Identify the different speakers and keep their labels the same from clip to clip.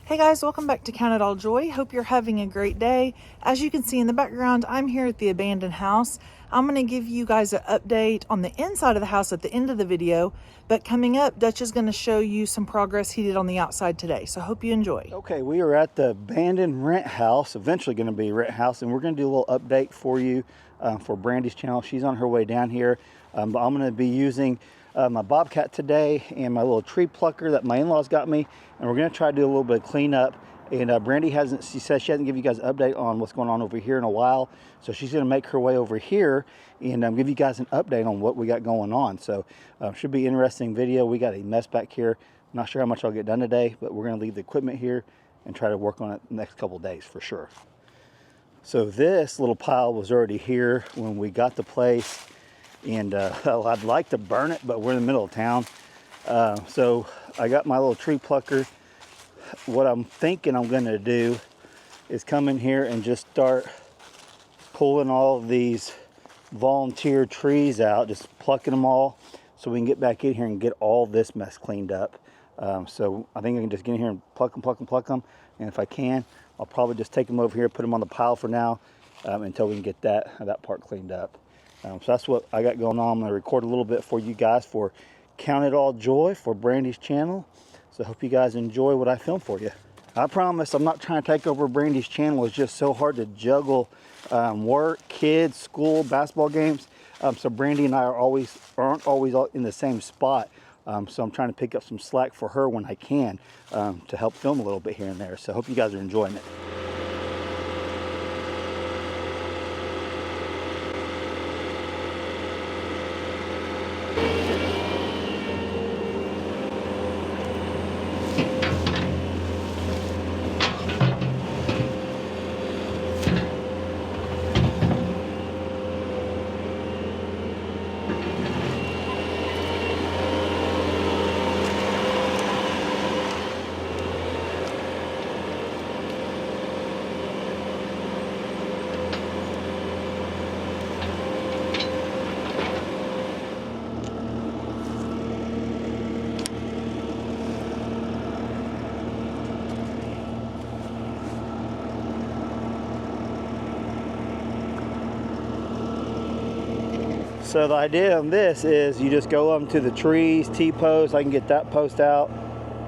Speaker 1: Hey guys, welcome back to Count It All Joy. Hope you're having a great day. As you can see in the background, I'm here at the abandoned house. I'm going to give you guys an update on the inside of the house at the end of the video, but coming up, Dutch is going to show you some progress he did on the outside today. So hope you enjoy.
Speaker 2: Okay, we are at the abandoned rent house, eventually going to be a rent house, and we're going to do a little update for you for Brandy's channel. She's on her way down here, but I'm going to be using my Bobcat today and my little tree plucker that my in-laws got me, and we're going to try to do a little bit of cleanup. And Brandy she says she hasn't given you guys an update on what's going on over here in a while, so she's going to make her way over here and give you guys an update on what we got going on. So should be an interesting video. We got a mess back here. Not sure how much I'll get done today, but we're going to leave the equipment here and try to work on it the next couple days for sure. So this little pile was already here when we got the place, and I'd like to burn it, but we're in the middle of town. So I got my little tree plucker. What I'm thinking I'm going to do is come in here and just start pulling all of these volunteer trees out, just plucking them all so we can get back in here and get all this mess cleaned up. So I think I can just get in here and pluck them. And if I can, I'll probably just take them over here, put them on the pile for now until we can get that part cleaned up. So that's what I got going on. I'm going to record a little bit for you guys for Count It All Joy for Brandy's channel. So I hope you guys enjoy what I film for you. I promise I'm not trying to take over Brandy's channel. It's just so hard to juggle work, kids, school, basketball games. So Brandy and I aren't always in the same spot. So I'm trying to pick up some slack for her when I can to help film a little bit here and there. So I hope you guys are enjoying it. So the idea on this is you just go up to the trees, T-post. I can get that post out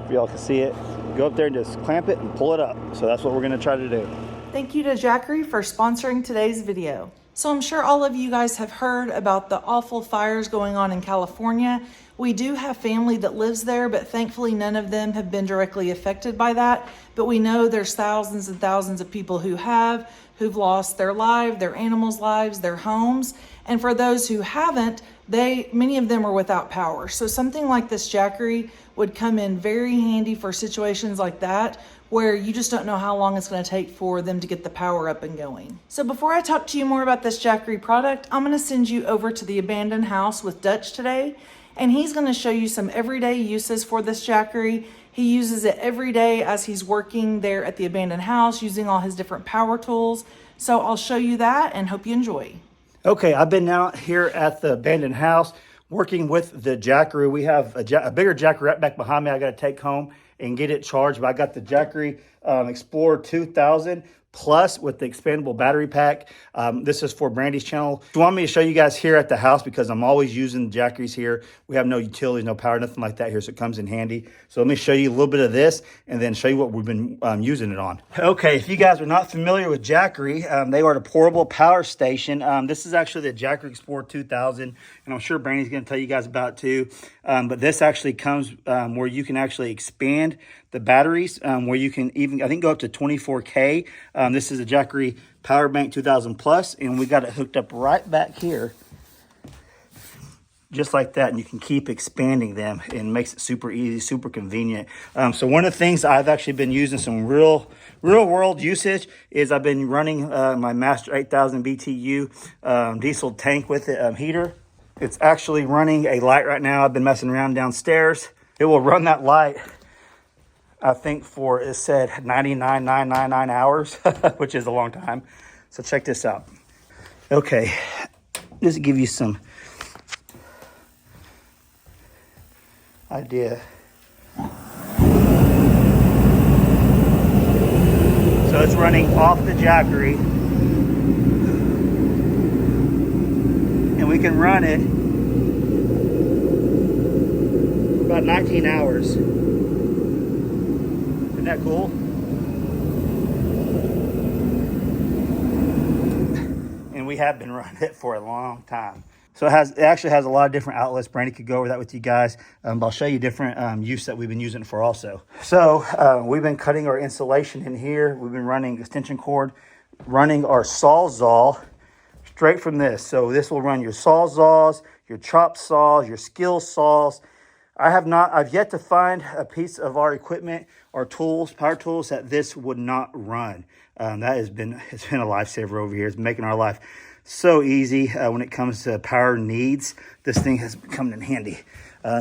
Speaker 2: if y'all can see it. Go up there and just clamp it and pull it up. So that's what we're going to try to do.
Speaker 1: Thank you to Jackery for sponsoring today's video. So I'm sure all of you guys have heard about the awful fires going on in California. We do have family that lives there, but thankfully none of them have been directly affected by that. But we know there's thousands and thousands of people who've lost their life, their animals' lives, their homes. And for those who haven't, many of them are without power. So something like this Jackery would come in very handy for situations like that, where you just don't know how long it's going to take for them to get the power up and going. So before I talk to you more about this Jackery product, I'm going to send you over to the abandoned house with Dutch today, and he's going to show you some everyday uses for this Jackery. He uses it every day as he's working there at the abandoned house, using all his different power tools. So I'll show you that and hope you enjoy.
Speaker 2: Okay, I've been out here at the abandoned house working with the Jackery. We have a bigger Jackery right back behind me I got to take home and get it charged. But I got the Jackery Explorer 2000 Plus with the expandable battery pack. This is for Brandy's channel. You want me to show you guys here at the house because I'm always using Jackeries here. We have no utilities, no power, nothing like that here, so it comes in handy. So let me show you a little bit of this and then show you what we've been using it on. Okay, if you guys are not familiar with Jackery, they are a portable power station. This is actually the Jackery Explorer 2000, and I'm sure Brandy's going to tell you guys about it too. But this actually comes where you can actually expand the batteries, where you can even, I think, go up to 24K. This is a Jackery Power Bank 2000 Plus, and we got it hooked up right back here, just like that. And you can keep expanding them, and it makes it super easy, super convenient. So one of the things I've actually been using some real world usage is I've been running my Master 8000 BTU diesel tank with it heater. It's actually running a light right now. I've been messing around downstairs. It will run that light, I think, for, it said 99,999 hours, which is a long time. So check this out. Okay, just to give you some idea. So it's running off the Jackery. And we can run it about 19 hours. Isn't that cool? And we have been running it for a long time. So it actually has a lot of different outlets. Brandy could go over that with you guys. But I'll show you different use that we've been using it for also. So we've been cutting our insulation in here. We've been running extension cord, running our Sawzall straight from this. So this will run your Sawzalls, your chop saws, your skill saws. I've yet to find a piece of our equipment, our tools, power tools, that this would not run. It's been a lifesaver over here. It's making our life so easy when it comes to power needs. This thing has come in handy.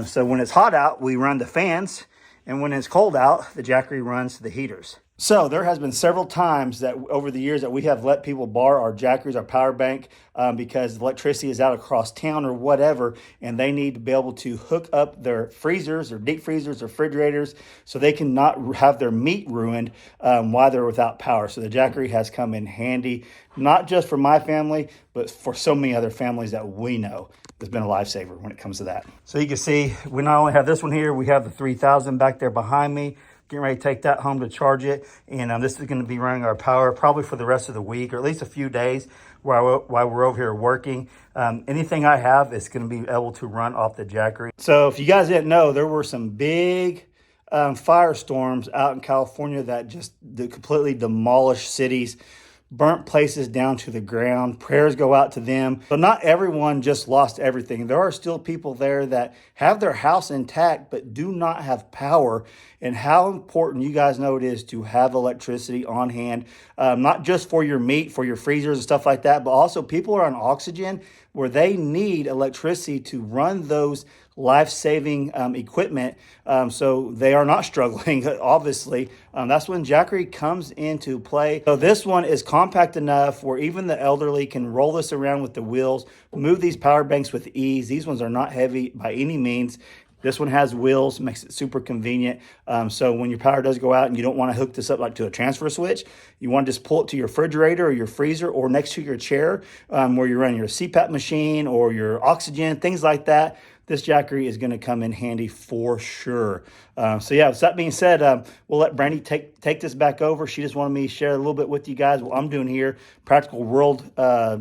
Speaker 2: So when it's hot out, we run the fans, and when it's cold out, the Jackery runs the heaters. So there has been several times that over the years that we have let people borrow our Jackeries, our power bank, because electricity is out across town or whatever, and they need to be able to hook up their freezers or deep freezers or refrigerators so they can not have their meat ruined while they're without power. So the Jackery has come in handy, not just for my family, but for so many other families that we know. It's been a lifesaver when it comes to that. So you can see we not only have this one here, we have the 3000 back there behind me. Getting ready to take that home to charge it. And this is going to be running our power probably for the rest of the week, or at least a few days while we're over here working. Anything I have is going to be able to run off the Jackery. So if you guys didn't know, there were some big firestorms out in California that just completely demolished cities, burnt places down to the ground. Prayers go out to them. But not everyone just lost everything. There are still people there that have their house intact but do not have power. And how important you guys know it is to have electricity on hand, not just for your meat, for your freezers and stuff like that, but also people are on oxygen where they need electricity to run those life-saving equipment, so they are not struggling, obviously. That's when Jackery comes into play. So this one is compact enough where even the elderly can roll this around with the wheels, move these power banks with ease. These ones are not heavy by any means. This one has wheels, makes it super convenient. So when your power does go out and you don't want to hook this up like to a transfer switch, you want to just pull it to your refrigerator or your freezer or next to your chair where you're running your CPAP machine or your oxygen, things like that. This Jackery is going to come in handy for sure. So yeah, with that being said, we'll let Brandy take this back over. She just wanted me to share a little bit with you guys what I'm doing here. Practical world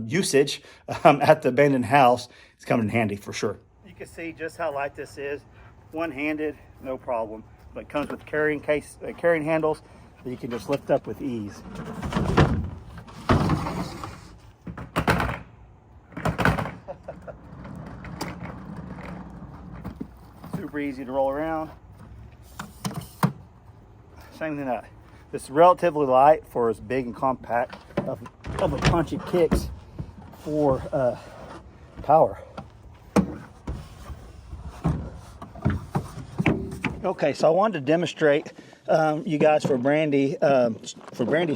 Speaker 2: usage at the abandoned house. It's coming in handy for sure. You can see just how light this is. One-handed, no problem. But it comes with carrying handles that you can just lift up with ease. Super easy to roll around. Same thing that. This is relatively light for as big and compact of a bunch of kicks for power. Okay, so I wanted to demonstrate you guys for Brandy's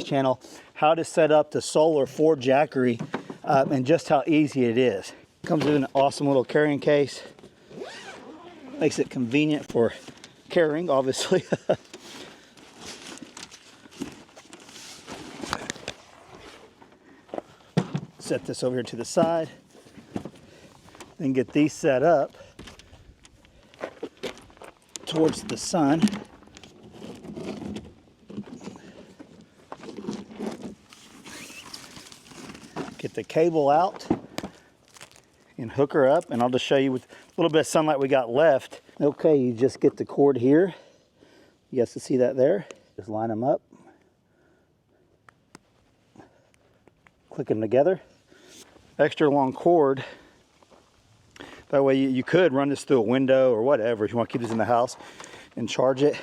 Speaker 2: channel how to set up the solar for Jackery and just how easy it is. Comes with an awesome little carrying case. Makes it convenient for carrying, obviously. Set this over here to the side. Then get these set up towards the sun. Get the cable out and hook her up, and I'll just show you with a little bit of sunlight we got left. Okay, you just get the cord here. You guys can see that there. Just line them up. Click them together. Extra long cord. That way you could run this through a window or whatever if you want to keep this in the house and charge it.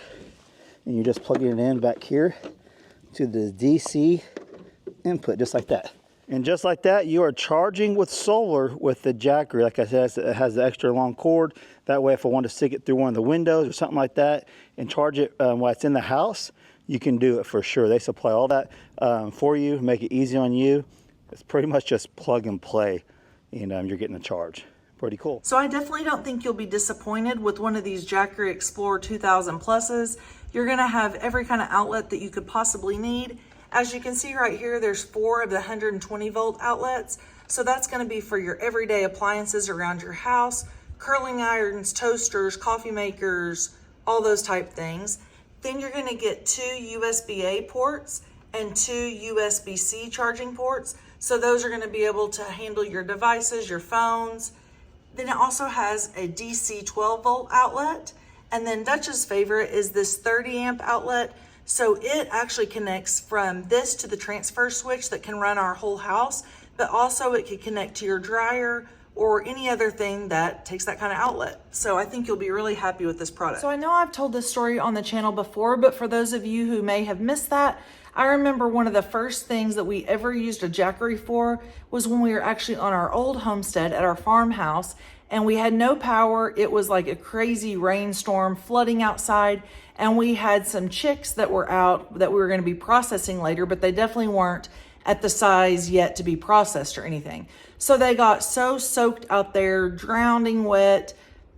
Speaker 2: And you're just plugging it in back here to the DC input, just like that. And just like that, you are charging with solar with the Jackery. Like I said, it has the extra long cord. That way, if I want to stick it through one of the windows or something like that and charge it while it's in the house, you can do it for sure. They supply all that for you, make it easy on you. It's pretty much just plug and play, and you're getting a charge. Pretty cool.
Speaker 1: So I definitely don't think you'll be disappointed with one of these Jackery Explorer 2000 Pluses. You're gonna have every kind of outlet that you could possibly need. As you can see right here, there's 4 of the 120 volt outlets. So that's going to be for your everyday appliances around your house, curling irons, toasters, coffee makers, all those type things. Then you're going to get 2 USB-A ports and 2 USB-C charging ports. So those are going to be able to handle your devices, your phones. Then it also has a DC 12 volt outlet. And then Dutch's favorite is this 30 amp outlet. So it actually connects from this to the transfer switch that can run our whole house, but also it could connect to your dryer or any other thing that takes that kind of outlet. So I think you'll be really happy with this product. So I know I've told this story on the channel before, but for those of you who may have missed that, I remember one of the first things that we ever used a Jackery for was when we were actually on our old homestead at our farmhouse, and we had no power. It was like a crazy rainstorm, flooding outside, and we had some chicks that were out that we were going to be processing later, but they definitely weren't at the size yet to be processed or anything. So they got so soaked out there, drowning wet,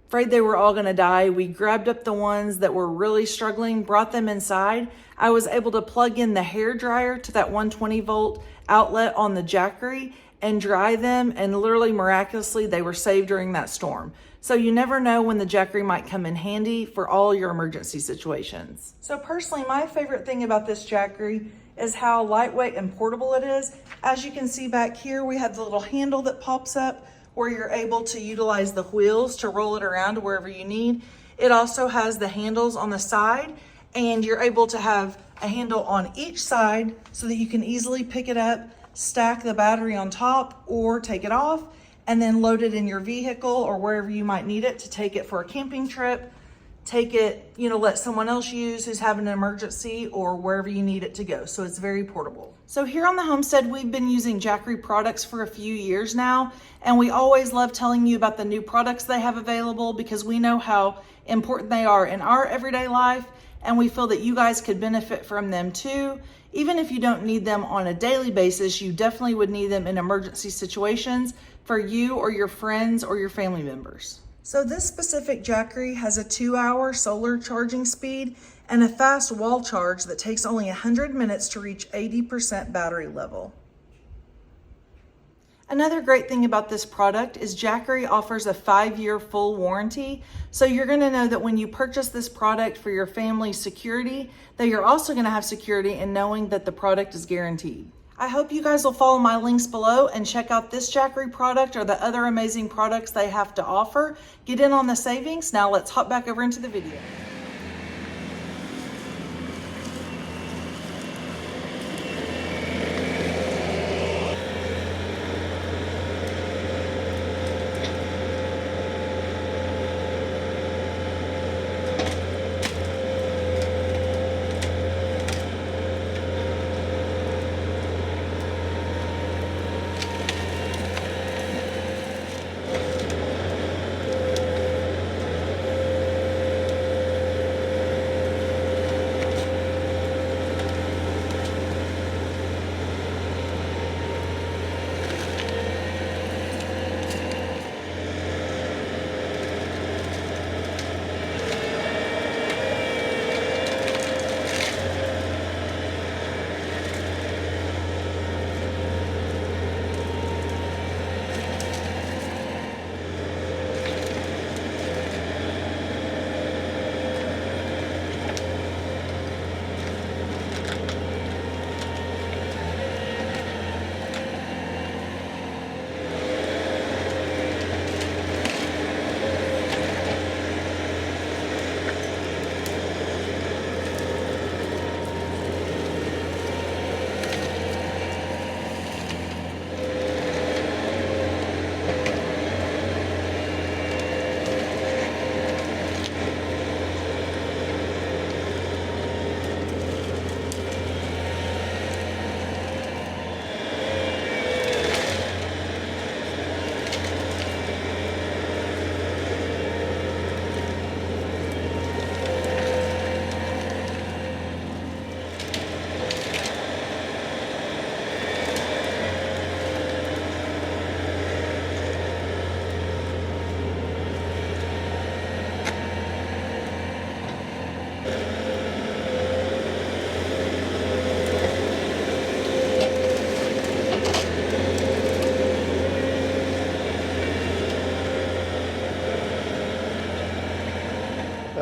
Speaker 1: afraid they were all going to die. We grabbed up the ones that were really struggling, brought them inside. I was able to plug in the hair dryer to that 120 volt outlet on the Jackery and dry them, and literally miraculously they were saved during that storm. So you never know when the Jackery might come in handy for all your emergency situations. So personally, my favorite thing about this Jackery is how lightweight and portable it is. As you can see back here, we have the little handle that pops up where you're able to utilize the wheels to roll it around to wherever you need. It also has the handles on the side, and you're able to have a handle on each side so that you can easily pick it up, stack the battery on top, or take it off, and then load it in your vehicle or wherever you might need it to take it for a camping trip, take it, let someone else use who's having an emergency, or wherever you need it to go. So it's very portable. So here on the homestead, we've been using Jackery products for a few years now, and we always love telling you about the new products they have available because we know how important they are in our everyday life, and we feel that you guys could benefit from them too. Even if you don't need them on a daily basis, you definitely would need them in emergency situations for you or your friends or your family members. So this specific Jackery has a 2-hour solar charging speed and a fast wall charge that takes only 100 minutes to reach 80% battery level. Another great thing about this product is Jackery offers a 5-year full warranty. So you're going to know that when you purchase this product for your family's security, that you're also going to have security in knowing that the product is guaranteed. I hope you guys will follow my links below and check out this Jackery product or the other amazing products they have to offer. Get in on the savings. Now let's hop back over into the video.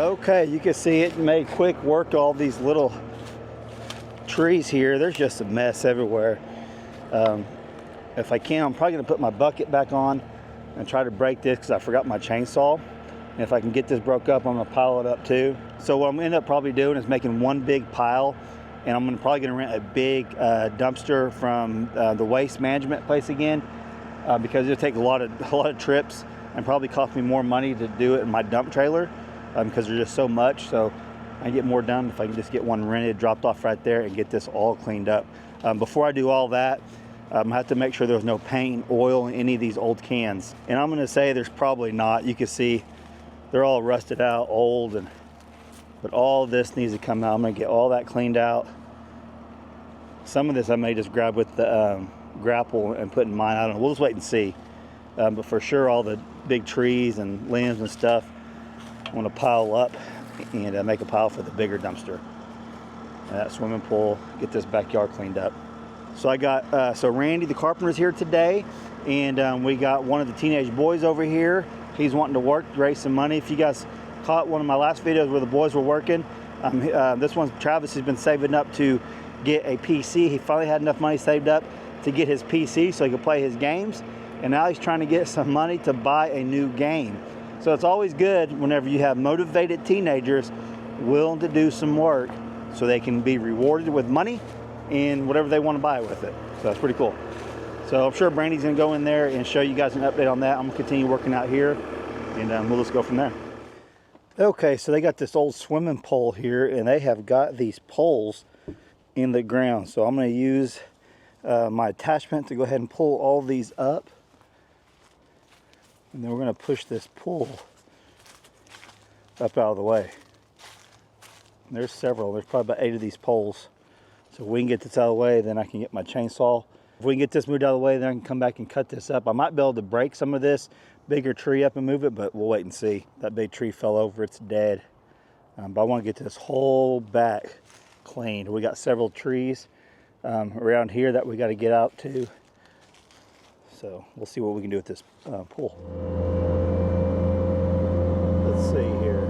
Speaker 2: Okay, you can see it made quick work of all these little trees here. There's just a mess everywhere. If I can, I'm probably gonna put my bucket back on and try to break this because I forgot my chainsaw. And if I can get this broke up, I'm gonna pile it up too. So what I'm gonna end up probably doing is making one big pile, and I'm probably gonna rent a big dumpster from the waste management place again, because it'll take a lot of trips and probably cost me more money to do it in my dump trailer, because there's just so much. So I can get more done if I can just get one rented, dropped off right there, and get this all cleaned up. Before I do all that, I have to make sure there's no paint, oil in any of these old cans. And I'm gonna say there's probably not. You can see they're all rusted out, old, but all this needs to come out. I'm gonna get all that cleaned out. Some of this I may just grab with the grapple and put in mine. I don't know, we'll just wait and see. But for sure, all the big trees and limbs and stuff, I wanna pile up and make a pile for the bigger dumpster. That swimming pool, get this backyard cleaned up. So I got, so Randy the carpenter's here today, and we got one of the teenage boys over here. He's wanting to work, raise some money. If you guys caught one of my last videos where the boys were working, this one, Travis has been saving up to get a PC. He finally had enough money saved up to get his PC so he could play his games. And now he's trying to get some money to buy a new game. So it's always good whenever you have motivated teenagers willing to do some work so they can be rewarded with money and whatever they want to buy with it. So that's pretty cool. So I'm sure Brandy's gonna go in there and show you guys an update on that. I'm gonna continue working out here, and we'll just go from there. Okay, so they got this old swimming pole here, and they have got these poles in the ground. So I'm gonna use my attachment to go ahead and pull all these up. And then we're gonna push this pole up out of the way. And there's several, there's probably about 8 of these poles. So if we can get this out of the way, then I can get my chainsaw. If we can get this moved out of the way, then I can come back and cut this up. I might be able to break some of this bigger tree up and move it, but we'll wait and see. That big tree fell over, it's dead. But I want to get this whole back cleaned. We got several trees around here that we got to get out to. So we'll see what we can do with this pool. Let's see here.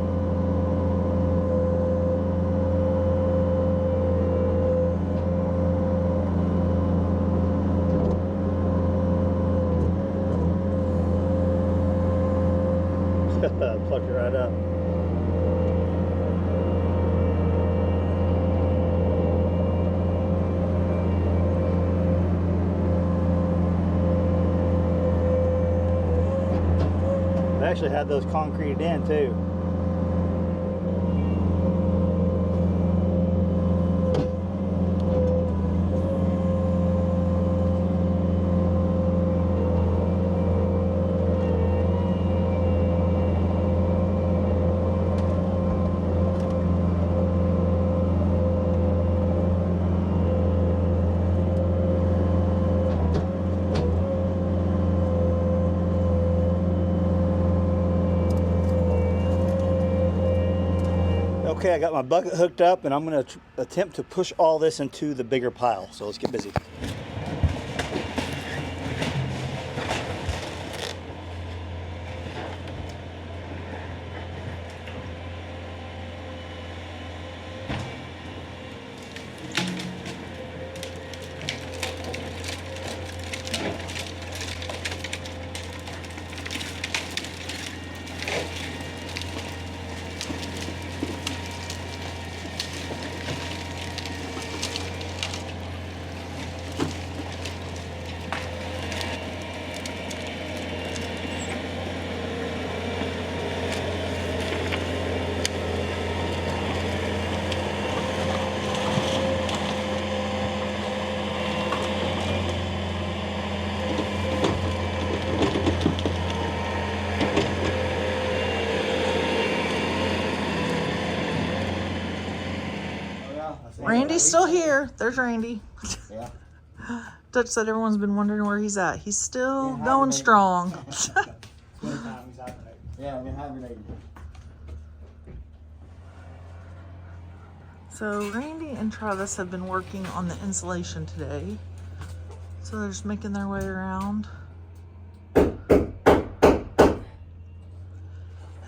Speaker 2: Pluck it right up. They actually had those concreted in too. Okay, I got my bucket hooked up, and I'm going to attempt to push all this into the bigger pile. So let's get busy.
Speaker 1: Randy's still here. There's Randy.
Speaker 3: Yeah.
Speaker 1: Dutch said everyone's been wondering where he's at. He's still going strong.
Speaker 3: Yeah, we're hibernating.
Speaker 1: So Randy and Travis have been working on the insulation today. So they're just making their way around.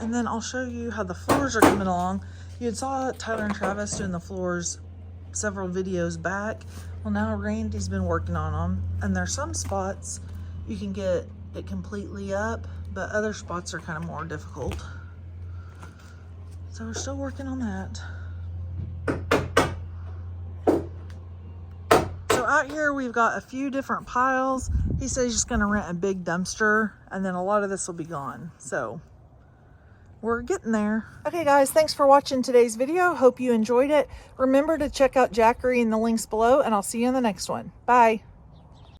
Speaker 1: And And then I'll show you how the floors are coming along. You had saw Tyler and Travis doing the floors several videos back. Well, now Randy's been working on them, and there's some spots you can get it completely up, but other spots are kind of more difficult. So we're still working on that. So out here we've got a few different piles. He says he's just gonna rent a big dumpster, and then a lot of this will be gone. So we're getting there. Okay guys, thanks for watching today's video. Hope you enjoyed it. Remember to check out Jackery in the links below, and I'll see you in the next one. Bye.